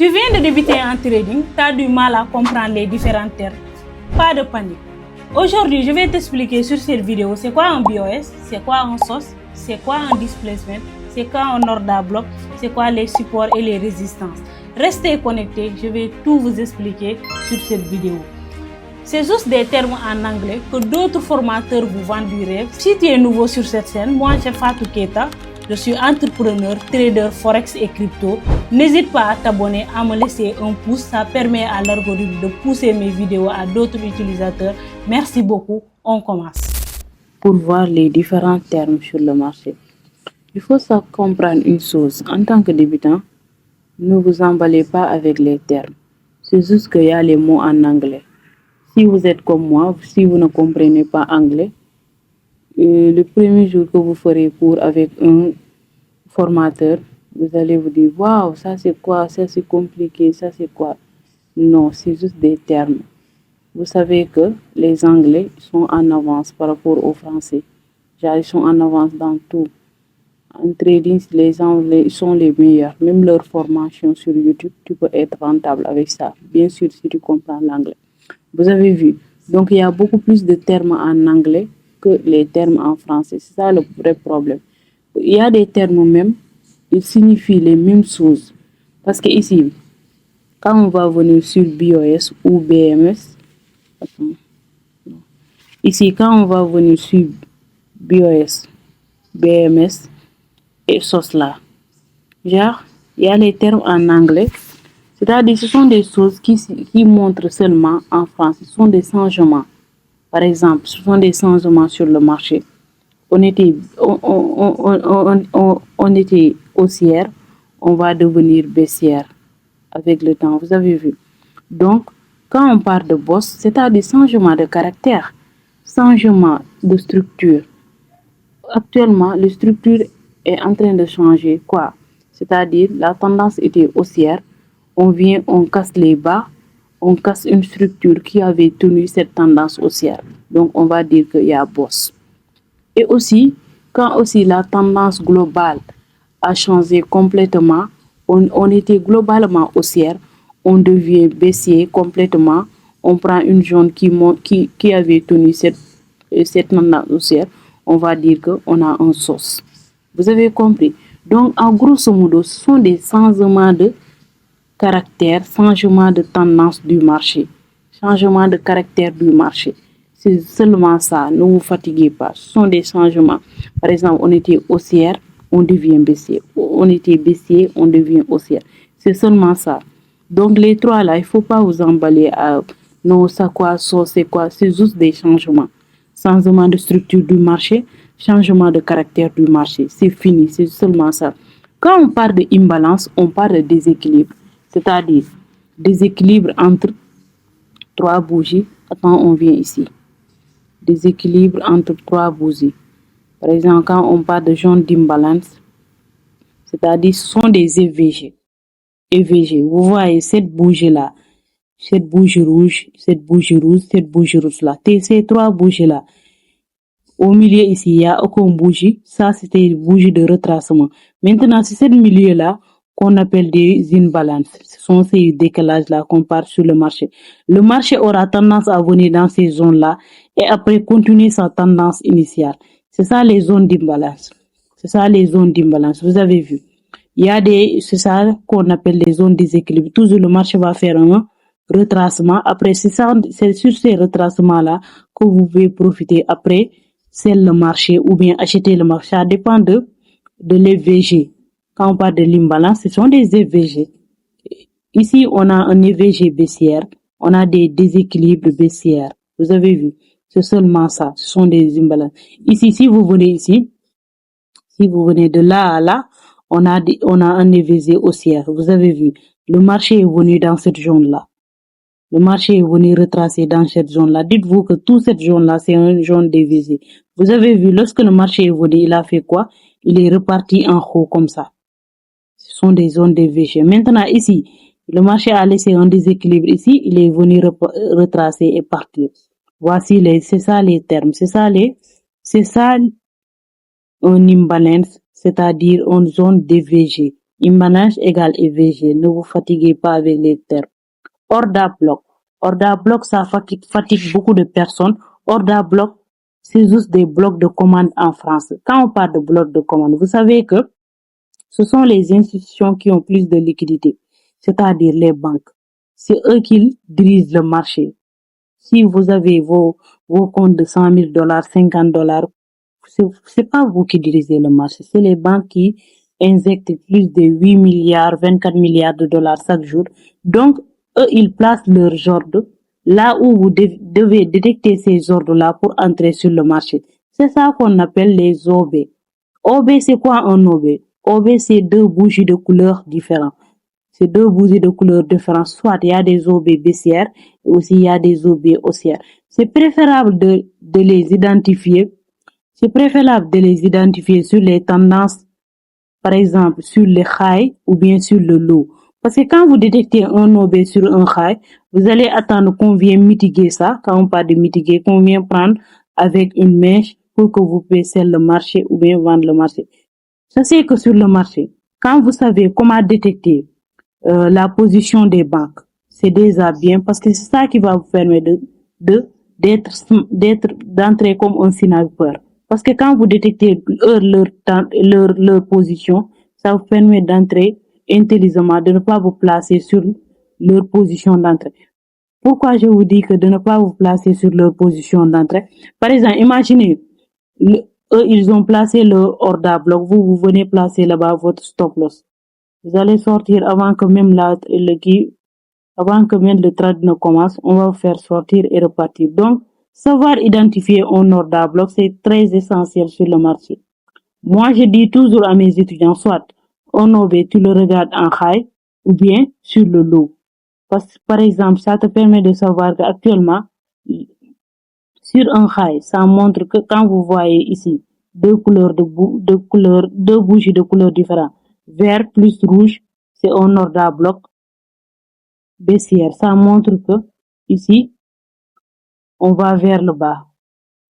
Tu viens de débuter en trading, tu as du mal à comprendre les différents termes. Pas de panique. Aujourd'hui, je vais t'expliquer sur cette vidéo c'est quoi un BOS, c'est quoi un SOS, c'est quoi un displacement, c'est quoi un order block, c'est quoi les supports et les résistances. Restez connectés, je vais tout vous expliquer sur cette vidéo. C'est juste des termes en anglais que d'autres formateurs vous vendent du rêve. Si tu es nouveau sur cette chaîne, moi c'est Fatou Keita, je suis entrepreneur, trader, forex et crypto. N'hésite pas à t'abonner, à me laisser un pouce, ça permet à l'algorithme de pousser mes vidéos à d'autres utilisateurs. Merci beaucoup, on commence. Pour voir les différents termes sur le marché, il faut comprendre une chose. En tant que débutant, ne vous emballez pas avec les termes. C'est juste qu'il y a les mots en anglais. Si vous êtes comme moi, si vous ne comprenez pas anglais, le premier jour que vous ferez cours avec un formateur, vous allez vous dire waouh, ça c'est quoi, ça c'est compliqué, ça c'est quoi. Non, c'est juste des termes. Vous savez que les Anglais sont en avance par rapport aux Français. Ils sont en avance dans tout. En trading, les Anglais sont les meilleurs. Même leur formation sur YouTube, tu peux être rentable avec ça. Bien sûr, si tu comprends l'anglais. Vous avez vu. Donc, il y a beaucoup plus de termes en anglais que les termes en français. C'est ça le vrai problème. Il y a des termes même, ils signifient les mêmes choses. Parce que ici, quand on va venir sur BOS ou BMS, ici, quand on va venir sur BOS, BMS et SOS là, genre, il y a les termes en anglais. C'est-à-dire, ce sont des choses qui montrent seulement en France. Ce sont des changements. Par exemple, ce sont des changements sur le marché. On était haussière, on va devenir baissière avec le temps. Vous avez vu. Donc, quand on parle de boss, c'est-à-dire changement de caractère, changement de structure. Actuellement, la structure est en train de changer. Quoi? C'est-à-dire, la tendance était haussière. On vient, on casse les bas, on casse une structure qui avait tenu cette tendance haussière. Donc, on va dire qu'il y a boss. Et aussi, quand aussi la tendance globale a changé complètement, on était globalement haussière, on devient baissier complètement, on prend une zone qui avait tenu cette tendance haussière, on va dire qu'on a un SOS. Vous avez compris? Donc, en grosso modo, ce sont des changements de caractère, changement de tendance du marché, changement de caractère du marché. C'est seulement ça, ne vous fatiguez pas. Ce sont des changements. Par exemple, on était haussière, on devient baissier. On était baissier, on devient haussière. C'est seulement ça. Donc les trois là, il ne faut pas vous emballer à non, ça quoi, ça c'est quoi. C'est juste des changements. Changement de structure du marché, changement de caractère du marché. C'est fini, c'est seulement ça. Quand on parle d'imbalance, on parle de déséquilibre. C'est-à-dire déséquilibre entre trois bougies. Attends, on vient ici. Déséquilibre entre trois bougies. Par exemple, quand on parle de zone d'imbalance, c'est-à-dire ce sont des EVG. EVG, vous voyez cette bougie-là, cette bougie rouge, cette bougie rouge, cette bougie rouge-là. Ces trois bougies-là. Au milieu ici, il n'y a aucune bougie. Ça, c'était une bougie de retracement. Maintenant, c'est ce milieu-là qu'on appelle des imbalances. Ce sont ces décalages-là qu'on parle sur le marché. Le marché aura tendance à venir dans ces zones-là et après continuer sa tendance initiale. C'est ça les zones d'imbalance. C'est ça les zones d'imbalance. Vous avez vu. Il y a c'est ça qu'on appelle les zones déséquilibre. Toujours le marché va faire un retracement. Après, c'est sur ces retracements-là que vous pouvez profiter. Après, c'est le marché ou bien acheter le marché. Ça dépend de l'EVG. Quand on parle de l'imbalance, ce sont des EVG. Ici, on a un EVG baissière. On a des déséquilibres baissières. Vous avez vu. C'est seulement ça. Ce sont des imbalances. Ici, si vous venez ici, si vous venez de là à là, on a un EVG haussière. Vous avez vu. Le marché est venu dans cette zone-là. Le marché est venu retracer dans cette zone-là. Dites-vous que toute cette zone-là, c'est une zone d'EVG. Vous avez vu, lorsque le marché est venu, il a fait quoi? Il est reparti en haut comme ça. Ce sont des zones d'EVG. Maintenant, ici, le marché a laissé un déséquilibre ici. Il est venu retracer et partir. Voici c'est ça les termes. C'est ça un imbalance, c'est-à-dire une zone d'EVG. Imbalance égale EVG. Ne vous fatiguez pas avec les termes. Order block. Order block, ça fatigue beaucoup de personnes. Order block, c'est juste des blocs de commande en France. Quand on parle de blocs de commande, vous savez que ce sont les institutions qui ont plus de liquidité, c'est-à-dire les banques. C'est eux qui dirigent le marché. Si vous avez vos comptes de $100,000, $50, c'est pas vous qui dirigez le marché, c'est les banques qui injectent plus de 8 milliards, 24 milliards de dollars chaque jour. Donc, eux, ils placent leurs ordres là où vous devez détecter ces ordres-là pour entrer sur le marché. C'est ça qu'on appelle les OB. OB, c'est quoi un OB? OB, c'est deux bougies de couleurs différentes. C'est deux bougies de couleurs différentes. Soit il y a des OB baissières, et aussi il y a des OB haussières. C'est préférable de les identifier. C'est préférable de les identifier sur les tendances, par exemple sur les high ou bien sur le low. Parce que quand vous détectez un OB sur un high, vous allez attendre qu'on vienne mitiguer ça. Quand on parle de mitiguer, qu'on vient prendre avec une mèche pour que vous puissiez le marché ou bien vendre le marché. Je sais que sur le marché, quand vous savez comment détecter la position des banques, c'est déjà bien parce que c'est ça qui va vous permettre d'entrer comme un sniper. Parce que quand vous détectez leur position, ça vous permet d'entrer intelligemment, de ne pas vous placer sur leur position d'entrée. Pourquoi je vous dis que de ne pas vous placer sur leur position d'entrée? Par exemple, imaginez, eux, ils ont placé leur order block, vous venez placer là-bas votre stop loss. Vous allez sortir avant que même le trade ne commence, on va vous faire sortir et repartir. Donc, savoir identifier un order block, c'est très essentiel sur le marché. Moi, je dis toujours à mes étudiants, soit un OB, tu le regardes en high ou bien sur le low. Parce que, par exemple, ça te permet de savoir qu'actuellement, sur un high, ça montre que quand vous voyez ici deux bougies de couleurs différentes, vert plus rouge, c'est un order block baissière. Ça montre que ici, on va vers le bas.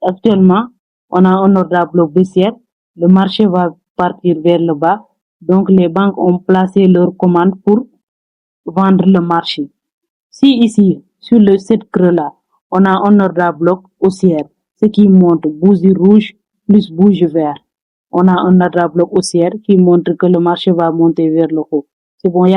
Actuellement, on a un order block baissière. Le marché va partir vers le bas. Donc, les banques ont placé leurs commandes pour vendre le marché. Si ici, sur cette creux-là, on a un order block haussière, ce qui montre bougie rouge plus bougie vert. On a un order block haussière qui montre que le marché va monter vers le haut. C'est bon, il y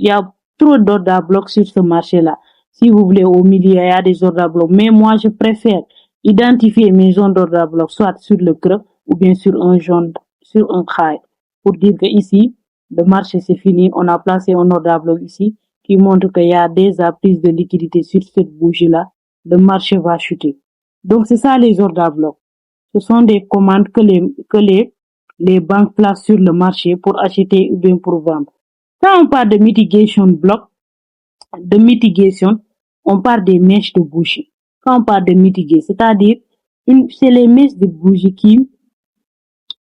a trop d'order blocs sur ce marché-là. Si vous voulez, au milieu, il y a des order blocs. Mais moi, je préfère identifier mes zones d'order bloc, soit sur le creux ou bien sur un high, pour dire que ici, le marché c'est fini. On a placé un order bloc ici qui montre qu'il y a déjà plus de liquidité sur cette bougie-là. Le marché va chuter. Donc, c'est ça les order blocs. Ce sont des commandes que les banques placent sur le marché pour acheter ou bien pour vendre. Quand on parle de mitigation block, on parle des mèches de bougie. Quand on parle de mitiger, c'est-à-dire, c'est les mèches de bougie qui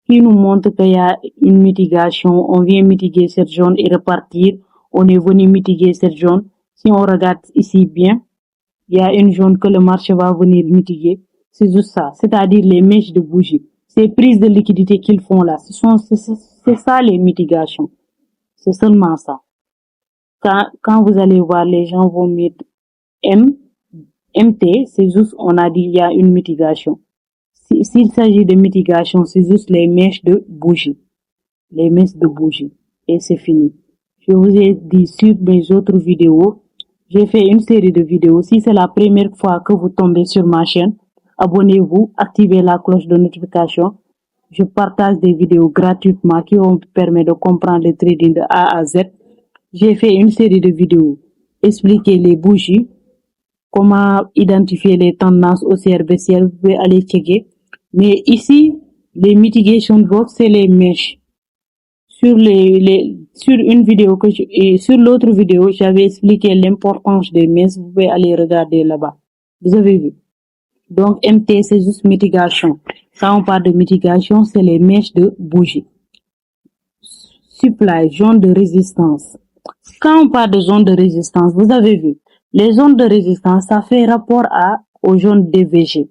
nous montrent qu'il y a une mitigation, on vient mitiguer cette zone et repartir, on est venu mitiguer cette zone. Si on regarde ici bien, il y a une zone que le marché va venir mitiguer. C'est juste ça, c'est-à-dire les mèches de bougie. Ces prises de liquidité qu'ils font là, c'est ça les mitigations. C'est seulement ça. Quand vous allez voir, les gens vont mettre MT, c'est juste, on a dit, il y a une mitigation. S'il s'agit de mitigation, c'est juste les mèches de bougie. Les mèches de bougie. Et c'est fini. Je vous ai dit sur mes autres vidéos, j'ai fait une série de vidéos. Si c'est la première fois que vous tombez sur ma chaîne, abonnez-vous, activez la cloche de notification. Je partage des vidéos gratuitement qui vont vous permettre de comprendre le trading de A à Z. J'ai fait une série de vidéos, expliquer les bougies, comment identifier les tendances haussières baissières, vous pouvez aller checker. Mais ici, les mitigation blocks, c'est les mèches. Sur une vidéo et sur l'autre vidéo, j'avais expliqué l'importance des mèches, vous pouvez aller regarder là-bas. Vous avez vu. Donc, MT, c'est juste mitigation. Quand on parle de mitigation, c'est les mèches de bougie. Supply, zone de résistance. Quand on parle de zone de résistance, vous avez vu, les zones de résistance, ça fait rapport aux zones DVG.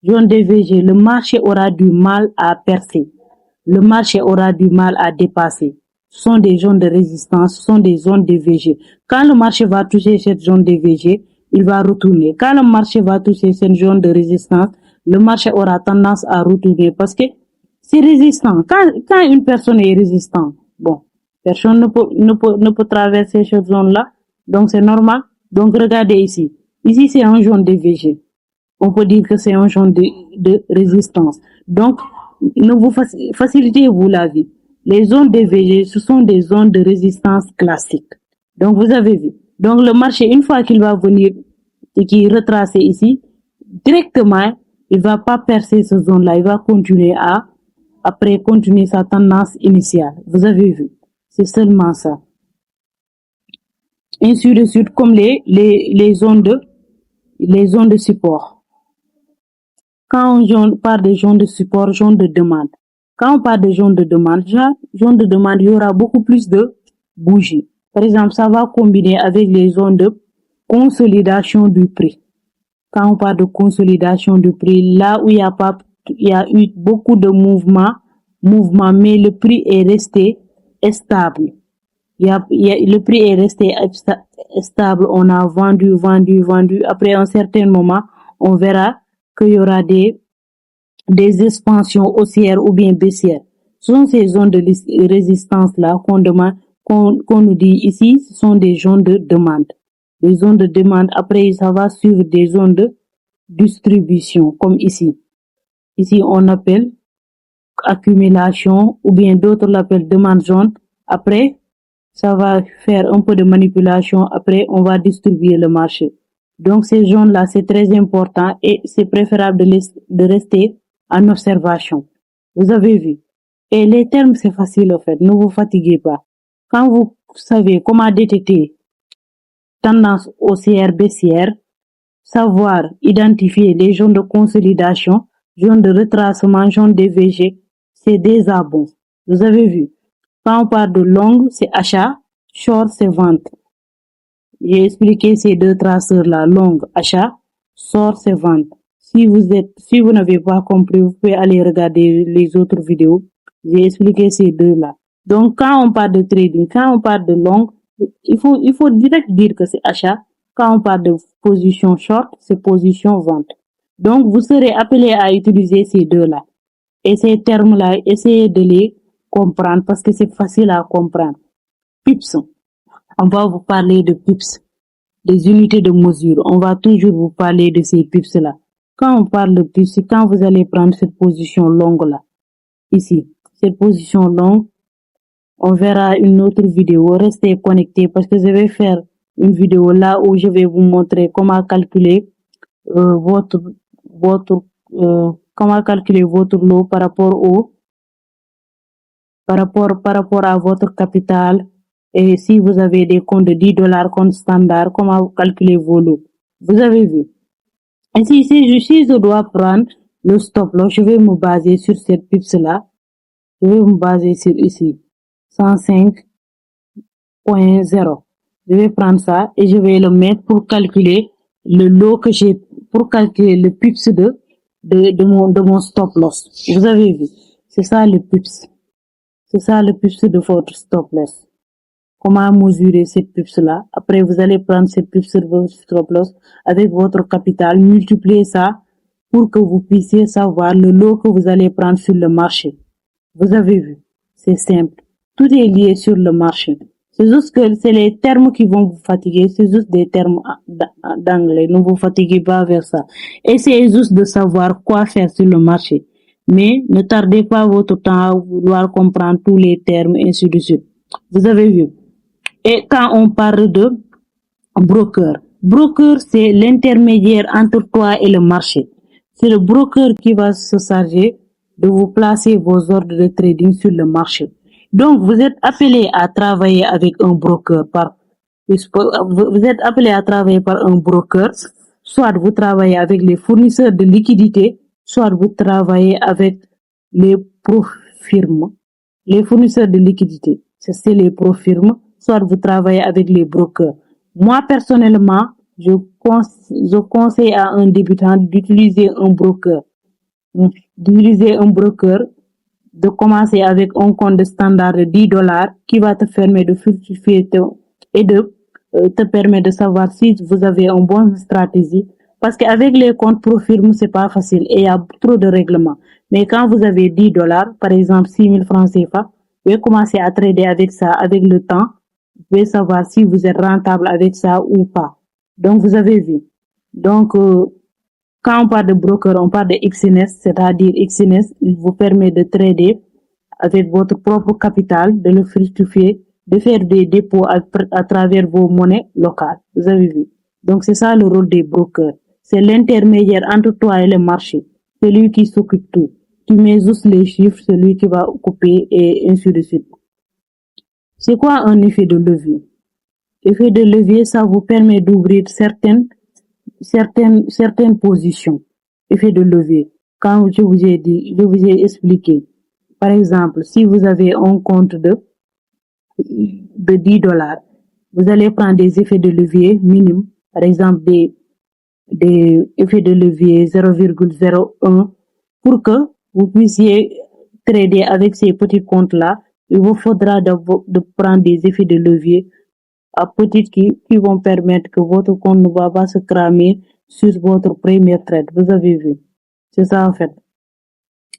Zone DVG, le marché aura du mal à percer. Le marché aura du mal à dépasser. ce sont des zones de résistance, ce sont des zones DVG. Quand le marché va toucher cette zone DVG, il va retourner. Quand le marché va toucher cette zone de résistance, le marché aura tendance à retourner parce que c'est résistant. Quand une personne est résistante, bon, personne ne peut traverser cette zone-là. Donc, c'est normal. Donc, regardez ici. Ici, c'est un zone DVG. On peut dire que c'est un zone de résistance. Donc, ne vous facilitez-vous la vie. Les zones DVG, ce sont des zones de résistance classiques. Donc, vous avez vu. Donc, le marché, une fois qu'il va venir et qu'il retrace ici, directement, il va pas percer cette zone-là. Il va continuer après continuer sa tendance initiale. Vous avez vu. C'est seulement ça. Ainsi de suite, comme les zones de support. Quand on parle de zones de support, zones de demande. Quand on parle de zones de demande, zone de demande, il y aura beaucoup plus de bougies. Par exemple, ça va combiner avec les zones de consolidation du prix. Quand on parle de consolidation du prix, là où il y a eu beaucoup de mouvements, mais le prix est resté stable. Le prix est resté stable. On a vendu. Après un certain moment, on verra qu'il y aura des expansions haussières ou bien baissières. Ce sont ces zones de résistance-là qu'on nous dit ici, ce sont des zones de demande. Les zones de demande, après, ça va suivre des zones de distribution, comme ici. Ici, on appelle accumulation, ou bien d'autres l'appellent demande zone. Après, ça va faire un peu de manipulation. Après, on va distribuer le marché. Donc, ces zones-là, c'est très important et c'est préférable de rester en observation. Vous avez vu. Et les termes, c'est facile, en fait. Ne vous fatiguez pas. Quand vous savez comment détecter tendance haussière, baissière, savoir identifier les zones de consolidation, zones de retracement, zones DVG, c'est déjà bon. Vous avez vu. Quand on parle de long, c'est achat, short, c'est vente. J'ai expliqué ces deux traceurs-là, long, achat, short, c'est vente. Si vous n'avez pas compris, vous pouvez aller regarder les autres vidéos. J'ai expliqué ces deux-là. Donc, quand on parle de trading, quand on parle de long, il faut direct dire que c'est achat. Quand on parle de position short, c'est position vente. Donc, vous serez appelé à utiliser ces deux-là. Et ces termes-là, essayez de les comprendre parce que c'est facile à comprendre. Pips. On va vous parler de pips, des unités de mesure. On va toujours vous parler de ces pips-là. Quand on parle de pips, c'est quand vous allez prendre cette position longue-là. Ici, cette position longue, on verra une autre vidéo. Restez connectés parce que je vais faire une vidéo là où je vais vous montrer comment calculer comment calculer votre lot par rapport à votre capital. Et si vous avez des comptes de $10, compte standard, comment calculer vos lots. Vous avez vu. Et si je dois prendre le stop loss, je vais me baser sur cette pips là. Je vais me baser sur ici. 105.0. Je vais prendre ça et je vais le mettre pour calculer le lot que j'ai, pour calculer le pips de mon stop loss. Vous avez vu. C'est ça le pips. C'est ça le pips de votre stop loss. Comment mesurer cette pips-là? Après, vous allez prendre cette pips de votre stop loss avec votre capital, multiplier ça pour que vous puissiez savoir le lot que vous allez prendre sur le marché. Vous avez vu. C'est simple. Tout est lié sur le marché. C'est juste que c'est les termes qui vont vous fatiguer. C'est juste des termes d'anglais. Ne vous fatiguez pas vers ça. Essayez juste de savoir quoi faire sur le marché. Mais ne tardez pas votre temps à vouloir comprendre tous les termes, ainsi de suite. Vous avez vu. Et quand on parle de broker, c'est l'intermédiaire entre toi et le marché. C'est le broker qui va se charger de vous placer vos ordres de trading sur le marché. Donc, vous êtes appelé à travailler avec un broker vous êtes appelé à travailler par un broker, soit vous travaillez avec les fournisseurs de liquidités, soit vous travaillez avec les pro-firmes. Les fournisseurs de liquidités, c'est les pro-firmes, soit vous travaillez avec les brokers. Moi, personnellement, je conseille à un débutant d'utiliser un broker. D'utiliser un broker de commencer avec un compte de standard de $10 qui va te permettre de fructifier et de te permettre de savoir si vous avez une bonne stratégie. Parce qu'avec les comptes pro firme, c'est pas facile et il y a trop de règlements. Mais quand vous avez $10, par exemple 6 000 francs CFA, vous pouvez commencer à trader avec ça avec le temps. Vous pouvez savoir si vous êtes rentable avec ça ou pas. Donc, vous avez vu. Donc, quand on parle de broker, on parle de XNS, c'est-à-dire XNS, il vous permet de trader avec votre propre capital, de le fructifier, de faire des dépôts à travers vos monnaies locales. Vous avez vu. Donc, c'est ça le rôle des brokers. C'est l'intermédiaire entre toi et le marché. C'est lui qui s'occupe de tout. Tu mets juste les chiffres, c'est lui qui va couper et ainsi de suite. C'est quoi un effet de levier? Effet de levier, ça vous permet d'ouvrir certaines positions. Effet de levier. Quand je vous ai dit, je vous ai expliqué. Par exemple, si vous avez un compte de $10, vous allez prendre des effets de levier minimes. Par exemple, des effets de levier 0,01 pour que vous puissiez trader avec ces petits comptes-là. Il vous faudra de prendre des effets de levier à petites qui vont permettre que votre compte ne va pas se cramer sur votre première trade. Vous avez vu. C'est ça en fait.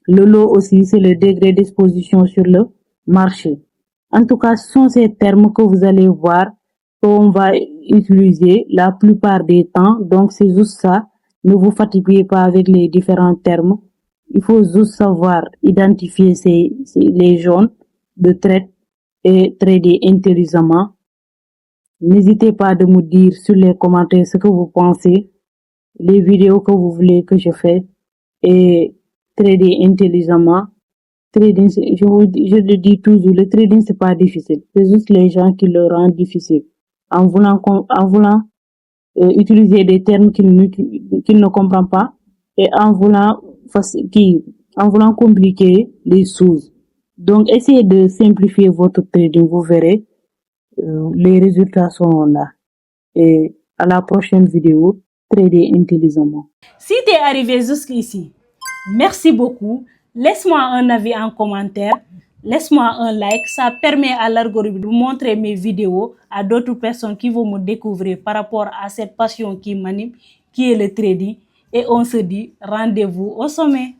Le lot aussi, c'est le degré d'exposition sur le marché. En tout cas, ce sont ces termes que vous allez voir qu'on va utiliser la plupart des temps. Donc, c'est juste ça. Ne vous fatiguez pas avec les différents termes. Il faut juste savoir identifier les zones de trade et trader intelligemment. N'hésitez pas de me dire sur les commentaires ce que vous pensez, les vidéos que vous voulez que je fasse et trader intelligemment. Trading, je le dis toujours, le trading c'est pas difficile. C'est juste les gens qui le rendent difficile. En voulant utiliser des termes qu'ils ne comprennent pas et en voulant compliquer les choses. Donc, essayez de simplifier votre trading, vous verrez. Les résultats sont là. Et à la prochaine vidéo, trader intelligemment. Si tu es arrivé jusqu'ici, merci beaucoup. Laisse-moi un avis en commentaire. Laisse-moi un like. Ça permet à l'algorithme de montrer mes vidéos à d'autres personnes qui vont me découvrir par rapport à cette passion qui m'anime, qui est le trading. Et on se dit rendez-vous au sommet.